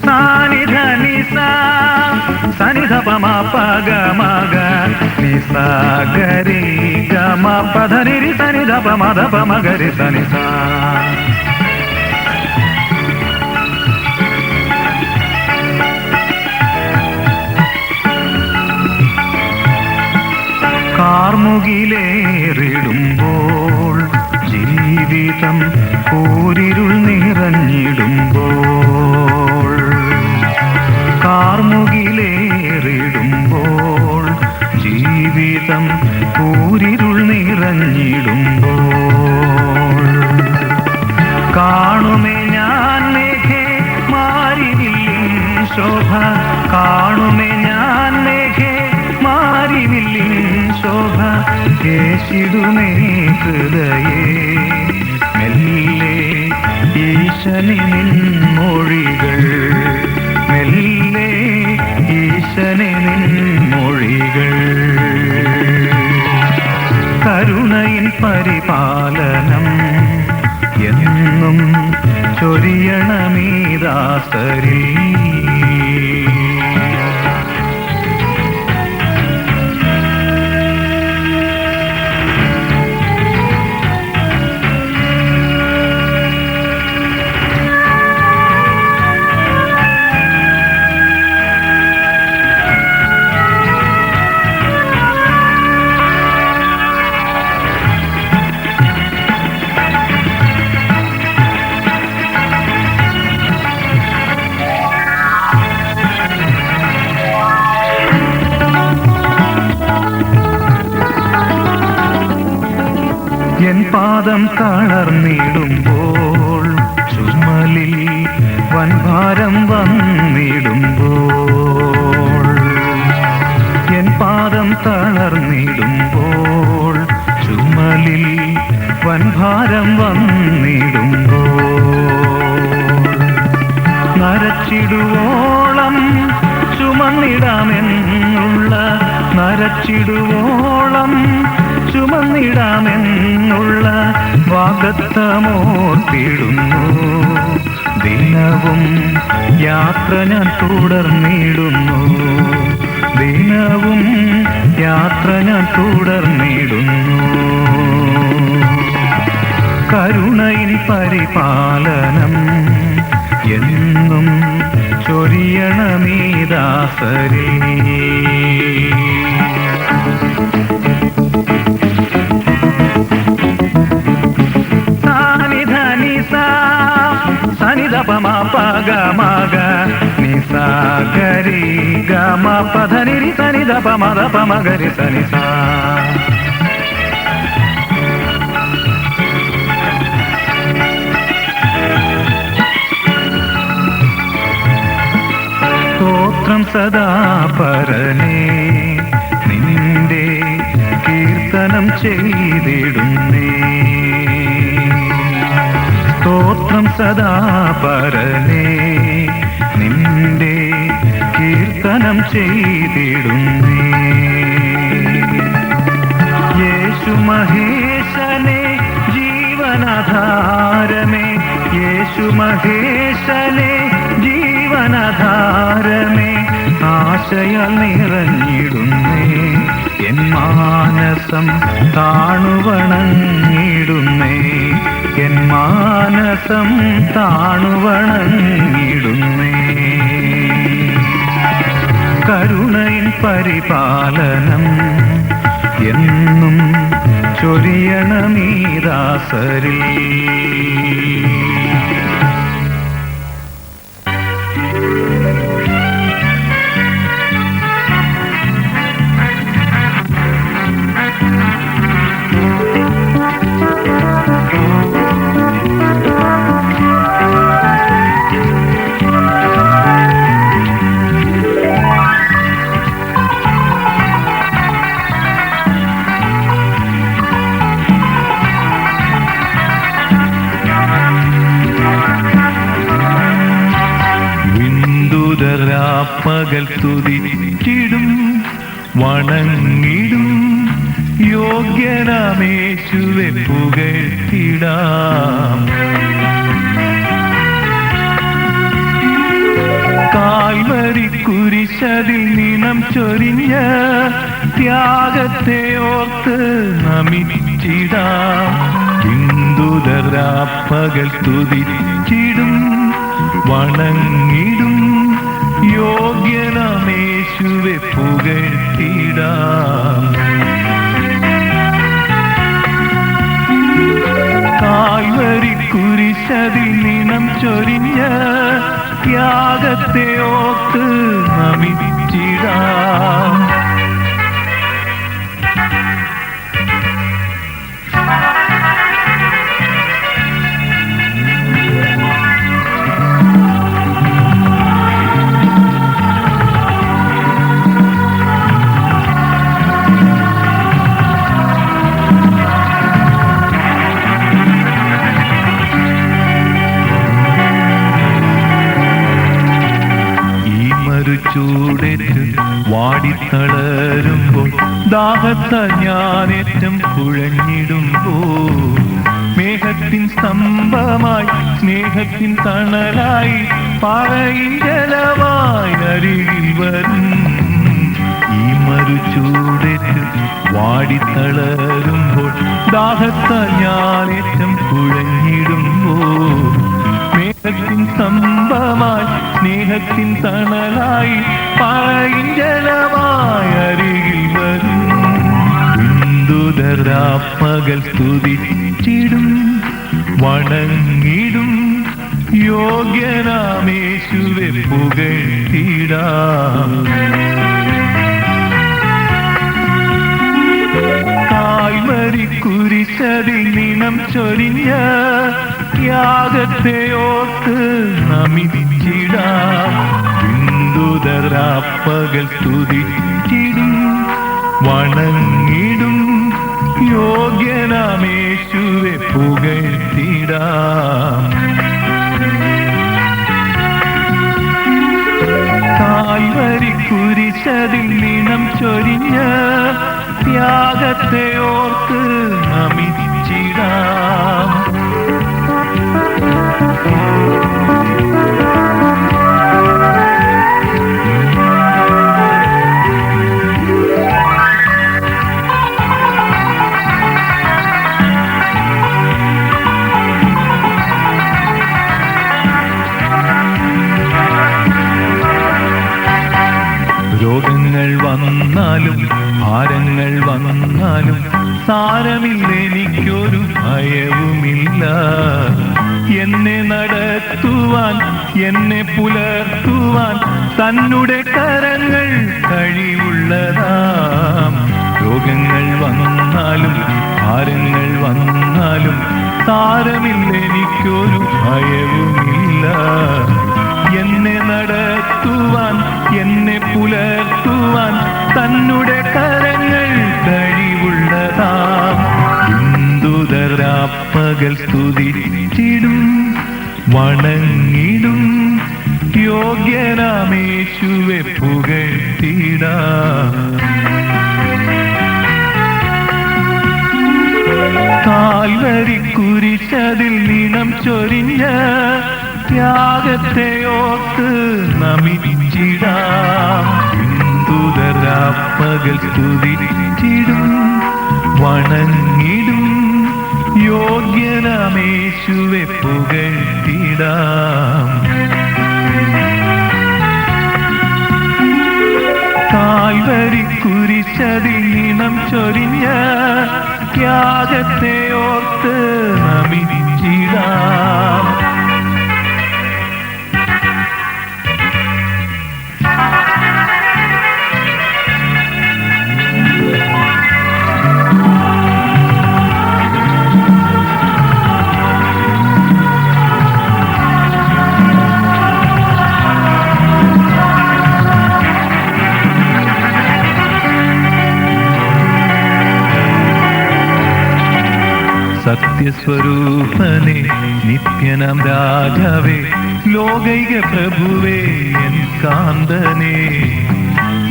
സാനി ധനി സാ സനി ധ പ മ പ ഗ മ ഗ നി സാ ഗ രി ഗ മ പ ധ നി രി സനി ധ പ മ ഗ രി സനി സാ. കാർമുകിലേറിടുമ്പോൾ ജീവിതം കൂരിരുൾ നിറഞ്ഞിടുമ്പോൾ, കാർമുകിലേറിടുമ്പോൾ ജീവിതം കൂരിരുൾ നിറഞ്ഞിടുമ്പോൾ, കാണുമേ ഞാൻ മേഘേ മാരിവില്ലിൻ ശോഭ, കാണുമേ ഞാൻ മേഘേ മാരിവില്ലിൻ ശോഭ, കേശിടുമേ ഹൃദയേ മെല്ലെ ഈശനി നിൻ മൊഴികൾ, മെല്ലെ ഈശനി നിൻ മൊഴികൾ. കരുണയിൻ പരിപാലനം എന്നും ചൊരിയണമീ ദാസരിൽ. എൻ പാദം തളർന്നിടുമ്പോൾ, ചുമലിൽ വൻഭാരം വന്നിടുമ്പോൾ, എൻ പാദം തളർന്നിടുമ്പോൾ, ചുമലിൽ വൻഭാരം വന്നിടുമ്പോൾ, നരച്ചിടുവോളം ചുമന്നിടാമെന്നുള്ള, നരച്ചിടുവോളം ചുമന്നിടാമെന്നുള്ള വാഗ്ദത്തമോർത്തിടുന്നു. ദിനവും യാത്ര ഞാൻ തുടർന്നിടുന്നു, ദിനവും യാത്ര ഞാൻ തുടർന്നിടുന്നു. കരുണയിൻ പരിപാലനം എന്നും ചൊരിയണമീ ദാസരിൽ. సని ద ప మ ప గ మ గ ని సా గ రి గ మ ప ధ ని రి సని ద ప మ గ రి సని సా. സ്തോത്രം സദാ പരനേ നിന്റെ കീർത്തനം ചെയ്തിടുന്നേ, സ്തോത്രം സദാ പരനേ നിന്റെ കീർത്തനം ചെയ്തിടുന്നേ. യേശു മഹേശനെ ജീവനാധാരമേ, യേശു മഹേശനെ ജീവനാധാരമേ, ആശയാൽ നിറഞ്ഞിടുന്നേ എൻ മാനസം താണുവണങ്ങിടുന്നേ, എൻ മാനസം താണുവണങ്ങിടുന്നേ. കരുണയിൻ പരിപാലനം എന്നും ചൊരിയണമീ ദാസരിൽ. പകൽ തുതിച്ചിടും വണങ്ങിടും യോഗ്യനാമേശുവെ പുകഴ്ത്തിടാം. കുരിശതിൽ നിണം ചൊരിഞ്ഞ ത്യാഗത്തെ ഓർത്ത് നമിച്ചിടാം. ഹിന്ദുതരാപ്പകൽ സ്തുതിച്ചിടും വണങ്ങിടും യോഗ്യനാമേശുവെ പുകഴ്ത്തിടാം. കാൽവരി കുരിശതിൽ നിണം ചൊരിഞ്ഞ ത്യാഗത്തെ ഓർത്ത് നമിച്ചിടാം. ചൂടേറ്റ് വാടിത്തളരുമ്പോൾ ദാഹത്താൽ ഞാനേറ്റം കുഴഞ്ഞിടുമ്പോൾ മേഘത്തിൻ സ്തംഭമായി സ്നേഹത്തിൻ തണലായി പാറയിൽ ജലമായി അരികിൽ വരും. ഈ മരുചൂടേറ്റ് വാടിത്തളരുമ്പോൾ ദാഹത്താൽ ഞാനേറ്റം കുഴഞ്ഞിടുമ്പോൾ മേഘത്തിൻ സ്തംഭമായി സ്നേഹത്തിൻ തണലായി പാറയിൽ ജലമായി അരികിൽ വരും. ഹിന്ദുതരാപ്പകൽ സ്തുതിച്ചിടും വണങ്ങിടും യോഗ്യനാമേശുവെ പുകഴ്ത്തിടാം. കാൽവരി കുരിശതിൽ നിണം ചൊരിഞ്ഞ ത്യാഗത്തെ ഓർത്ത് നമിച്ചിടാം. ഹിന്ദുതരാപ്പകൽ സ്തുതിച്ചിടും വണങ്ങിടും യോഗ്യനാമേശുവെ പുകഴ്ത്തിടാം. കാൽവരി കുരിശതിൽ നിണം ചൊരിഞ്ഞ ത്യാഗത്തെ ഓർത്ത് നമിച്ചിടാം. രോഗങ്ങൾ വന്നാലും ഭാരങ്ങൾ വന്നാലും സാരമില്ല, എനിക്കൊരു ഭയവുമില്ല. എന്നെ നടത്തുവാൻ എന്നെ പുലർത്തുവാൻ തന്നുടെ കരങ്ങൾ കഴിവുള്ളതാം. രോഗങ്ങൾ വന്നാലും ഭാരങ്ങൾ വന്നാലും സാരമില്ല, എനിക്കൊരു ഭയവുമില്ല. എന്നെ നടത്തുവാൻ എന്നെ പുലർത്തുവാൻ തന്നുടെ കരങ്ങൾ കഴിവുള്ളതാം. ഹിന്ദുതരാപ്പകൽ സ്തുതിച്ചിടും വണങ്ങിടും യോഗ്യനാമേശുവെ പുകഴ്ത്തിടാം. കാൽവരി കുരിശതിൽ നിണം ചൊരിഞ്ഞ ത്യാഗത്തെ ഓർത്ത് നമിച്ചിടാം. ഹിന്ദുതരാപ്പകൽ സ്തുതിച്ചിടും വണങ്ങിടും യോഗ്യനാമേശുവെ പുകഴ്ത്തിടാം. കാൽവരി കുരിശതിൽ നിണം ചൊരിഞ്ഞ ത്യാഗത്തെ ഓർത്ത് നമിച്ചിടാം. സത്യസ്വരൂപനെ നിത്യനാം രാജാവേ ലോകൈക പ്രഭുവേ എൻ കാന്തനെ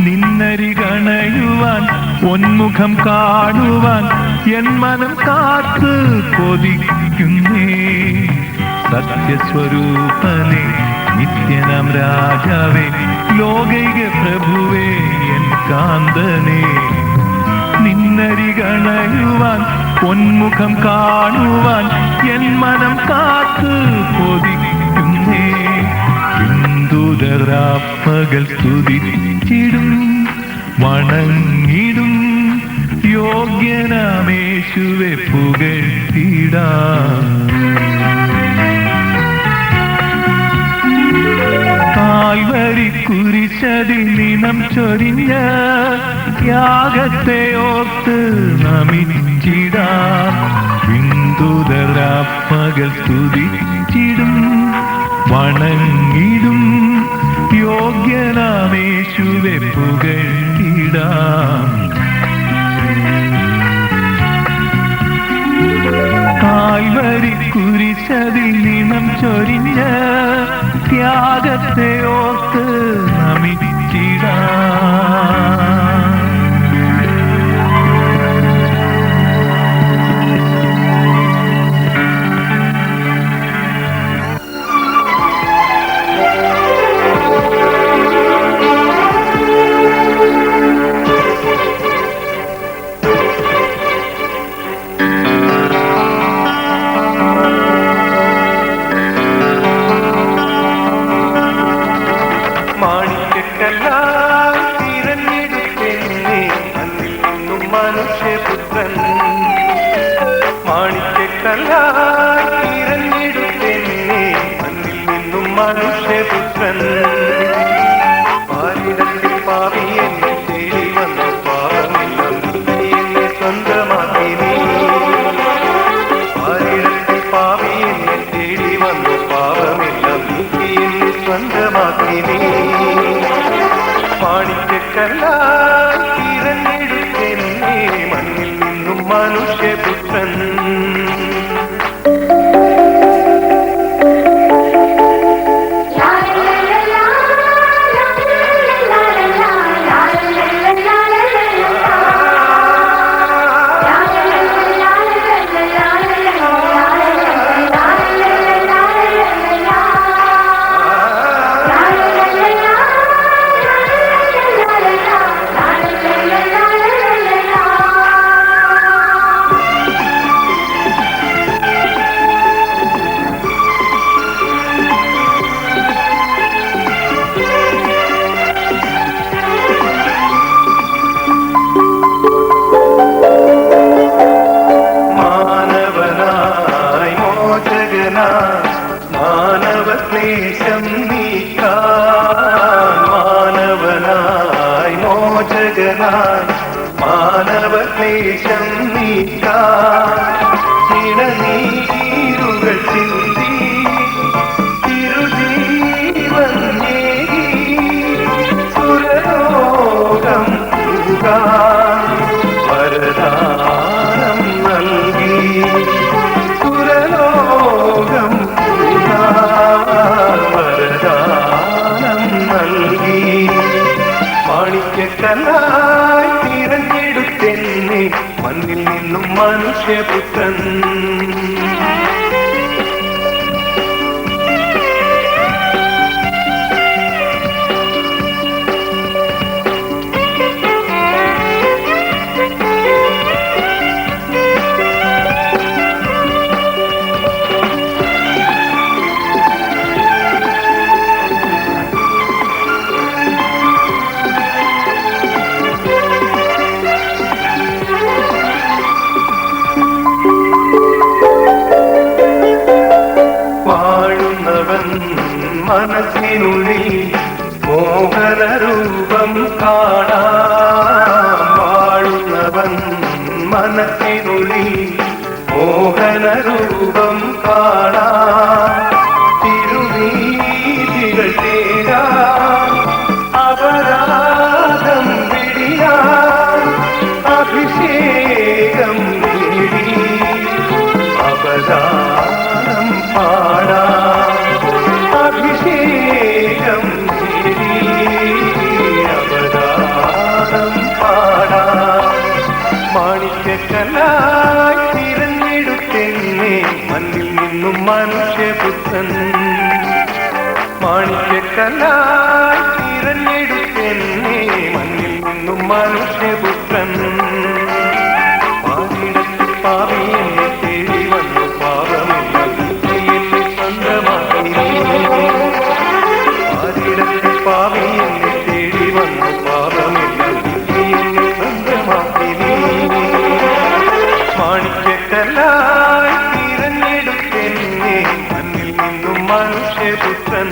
നിന്നരികണയുവാൻ പൊന്മുഖം കാണുവാൻ എൻ മനം കാത്ത് കൊതിക്കുന്നേ. സത്യസ്വരൂപനെ നിത്യനാം രാജാവേ ലോകൈക പ്രഭുവേ എൻ കാന്തനേ നിന്നരികണയുവാൻ പൊന്മുഖം കാണുവാൻ എൻ മനം കാത്ത് കൊതിക്കുന്നേ ഇന്ദുതരാപ്പകൽ സ്തുതിച്ചിടും വണങ്ങിടും യോഗ്യനാമേശുവെ പുകഴ്ത്തിടാം കാൽവരി കുരിശതിൽ നിണം ചൊരിഞ്ഞ ത്യാഗത്തെ ഓർത്ത് നമിച്ചിടാം ബിന്ദുതരാപ്പകൽ സ്തുതിച്ചിടും വണങ്ങിടും യോഗ്യനാമേശുവെ പുകഴ്ത്തിടാം കാൽവരി കുരിശതിൽ നിണം ചൊരിഞ്ഞ ത്യാഗത്തെ ഓർത്ത് നമിച്ചിടാം മനുഷ്യപുത്രൻ പാരിടത്തിൽ പാവി എന്നെ തേടി വന്ന പാവമെല്ലാം എന്നെ സ്വന്തമാക്കി നീ പാരിടത്തിൽ പാവി എന്നെ തേടി വന്ന പാവമെല്ലാം എന്നെ സ്വന്തമാക്കി നീ മാണിക്യക്കല്ലായി തിരഞ്ഞെടുത്തെന്നെ മണ്ണിൽ നിന്നും മനുഷ്യപുത്രൻ മാനവക്ലേശം നീക്കാൻ മാനവനായി മോചകനായി മാനവക്ലേശം നീക്കാൻ ഇടനീരുകൾ ചിന്തി തിരുജീവൻ നേടി സുരലോകം പുകാൻ വരദാനം നൽകി സുരലോകം വരദാനം നൽകി മാണിക്യക്കല്ലായി തിരഞ്ഞെടുത്തെന്നെ മണ്ണിൽ നിന്നും മനുഷ്യപുത്രൻ മനസ്സിനുള്ളിൽ മോഹനരൂപം കാണാം വാഴുന്നവൻ മനസ്സിനുള്ളിൽ മോഹനരൂപം കാണാം തിരുവീതികൾ തേടാൻ അപരാധം പിടിയാൻ അഭിഷേകം നേടി അപരാധം പാടാം അഭിഷേകം അവതാരം പാടാം മാണിക്യക്കല്ലായി തിരഞ്ഞെടുത്തെന്നെ മണ്ണിൽ നിന്നും മനുഷ്യപുത്രൻ മാണി മാണിക്യക്കല്ലായി തിരഞ്ഞെടുത്തെന്നെ മണ്ണിൽ നിന്നും മനുഷ്യപുത്രൻ പാതിടത്ത് പാവി എന്നെ തേടി വന്നു പാപമില്ല എന്നെ സ്വന്തമാക്കി പാതിടത്ത് പാവി എന്നെ തേടി വന്നു പാപമില്ല എന്നെ സ്വന്തമാക്കി മാണിക്യക്കല്ലായി തിരഞ്ഞെടുത്തെന്നെ മണ്ണിൽ നിന്നും മനുഷ്യപുത്രൻ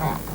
Ah.